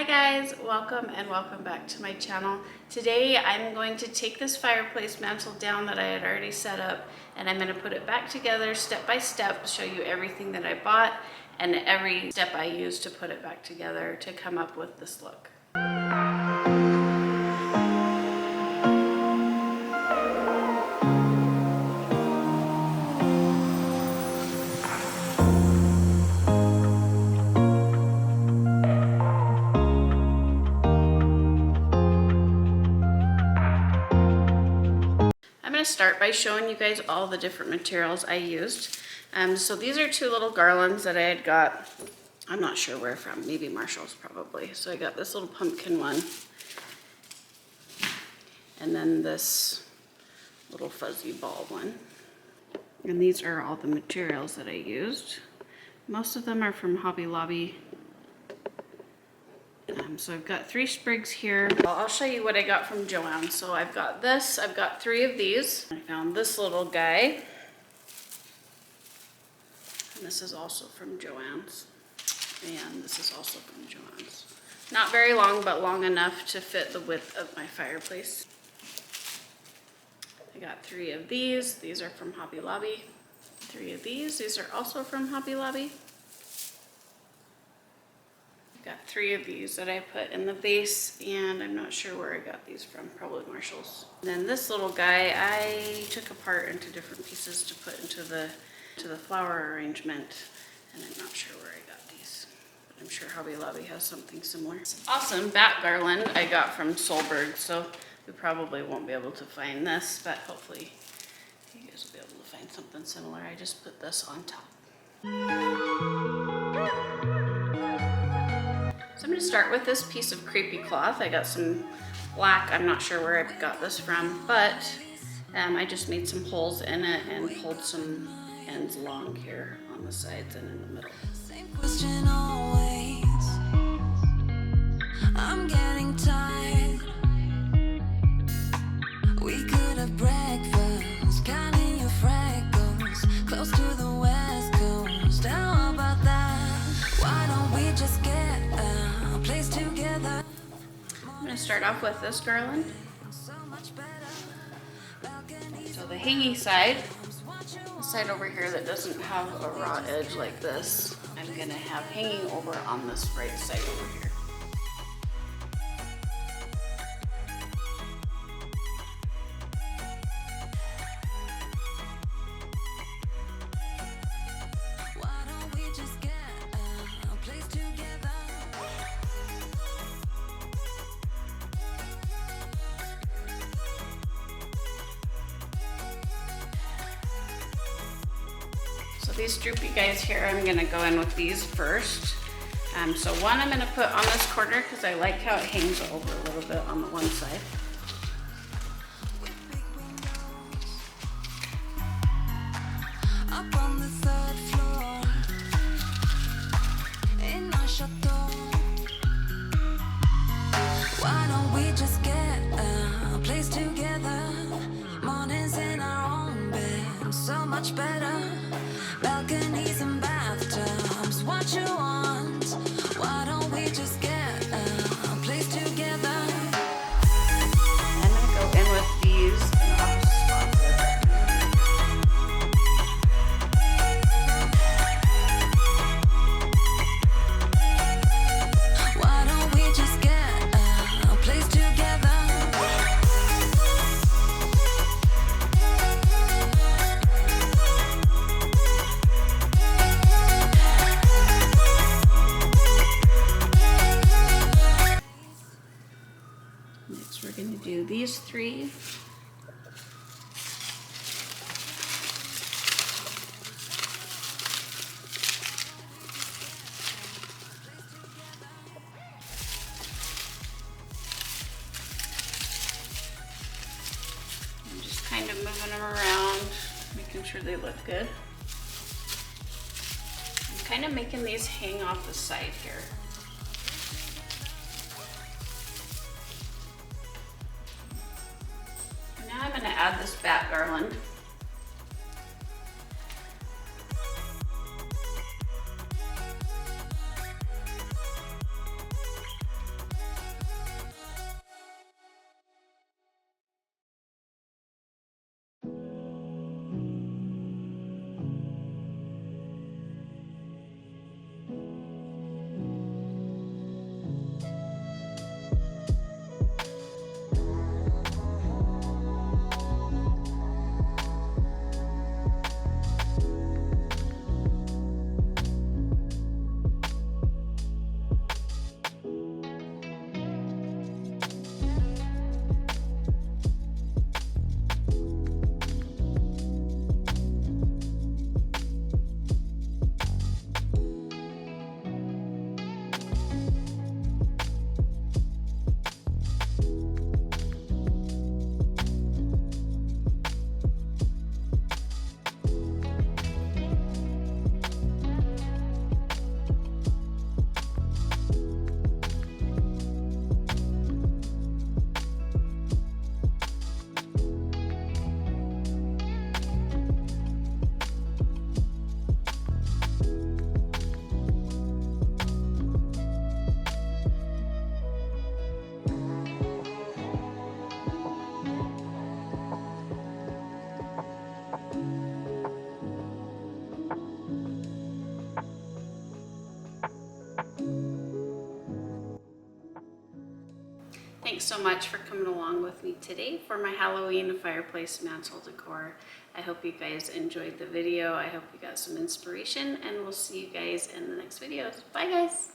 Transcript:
Hi guys, welcome and welcome back to my channel. Today I'm going to take this fireplace mantle down that I had already set up and I'm going to put it back together step by step, show you everything that I bought and every step I used to put it back together to come up with this look. Start by showing you guys all the different materials I used. So these are two little garlands that I had got, I'm not sure where from, maybe Marshall's probably. So I got this little pumpkin one and then this little fuzzy ball one. And these are all the materials that I used. Most of them are from Hobby Lobby. So I've got 3 sprigs here. I'll show you what I got from Joann. So I've got this, I've got 3 of these. I found this little guy. And this is also from Joann's. And this is also from Joann's. Not very long, but long enough to fit the width of my fireplace. I got 3 of these. These are from Hobby Lobby. 3 of these. These are also from Hobby Lobby. Got 3 of these that I put in the vase, and I'm not sure where I got these from, probably Marshall's. And then this little guy I took apart into different pieces to put into the flower arrangement, and I'm not sure where I got these, but I'm sure Hobby Lobby has something similar. This awesome bat garland I got from Solberg, so we probably won't be able to find this, but hopefully you guys will be able to find something similar. I just put this on top. So I'm going to start with this piece of crepey cloth. I got some black, I'm not sure where I got this from, but I just made some holes in it and pulled some ends along here on the sides and in the middle. Same question always. I'm getting tired. We could have breakfast, counting your freckles, close to the west coast. How about that? Why don't we just get a place together? I'm going to start off with this garland. So the hanging side, the side over here that doesn't have a raw edge like this, I'm going to have hanging over on this right side over here. So these droopy guys here, I'm gonna go in with these first. So one I'm gonna put on this corner because I like how it hangs over a little bit on the one side. Up on the 3rd floor in my chateau. Why don't we just get a place together? Mornings in our own bed, so much better. Balconies and bathtubs, what you want? Why don't we just get a place together? I'm gonna go in with these and I'll just swap it. Why don't we just get a place together? Next, we're going to do these 3. I'm just kind of moving them around, making sure they look good. I'm kind of making these hang off the side here. Now I'm going to add this bat garland. Thanks so much for coming along with me today for my Halloween fireplace mantle decor. I hope you guys enjoyed the video. I hope you got some inspiration, and we'll see you guys in the next videos. Bye guys.